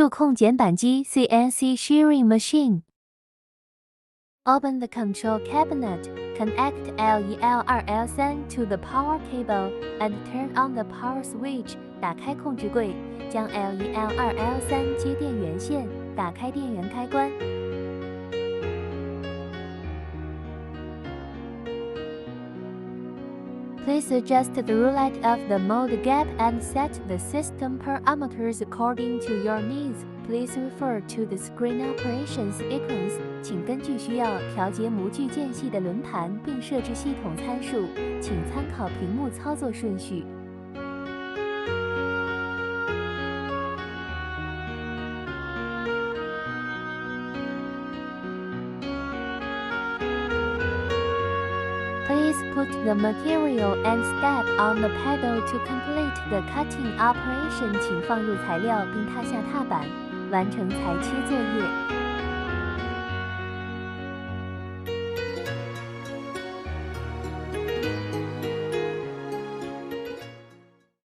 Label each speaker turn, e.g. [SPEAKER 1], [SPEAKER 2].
[SPEAKER 1] 数控剪板机 CNC shearing machine. Open the control cabinet, connect LE-L2-L3 to the power cable, and turn on the power switch. 打开控制柜，将 LE-L2-L3 接电源线，打开电源开关。Please adjust the roulette of the mold gap and set the system parameters according to your needs. Please refer to the screen operations icons. 请根据需要调节模具间隙的轮盘，并设置系统参数。请参考屏幕操作顺序。Please put the material and step on the pedal to complete the cutting operation. 请放入材料并踏下踏板，完成裁切作业。